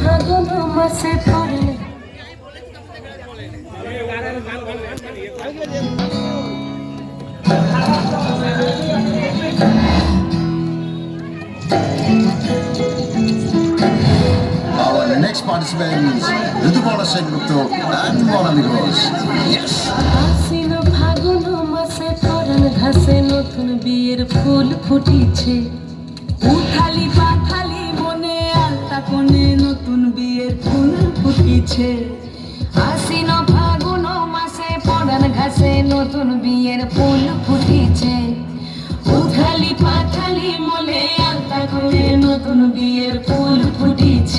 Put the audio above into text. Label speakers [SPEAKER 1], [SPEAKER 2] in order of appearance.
[SPEAKER 1] ফাগুন মাসে পড়ে
[SPEAKER 2] Our next participants, Ritupala Sengupta and Monali Ghosh. Yes!
[SPEAKER 1] আশ্বিন ফাগুন মাসে পরাণ ঘাসে নতুন বিয়ের ফুল ফুটিছে উথালি পাথালি মনে আলতা কোণে নতুন বিয়ের ফুল ফুটিছে আশ্বিন ফাগুন মাসে পরাণ ঘাসে নতুন বিয়ের ফুল ফুটিছে উথালি পাথালি মনে আলতা কোণে নতুন বিয়ের ফুল ফুটিছে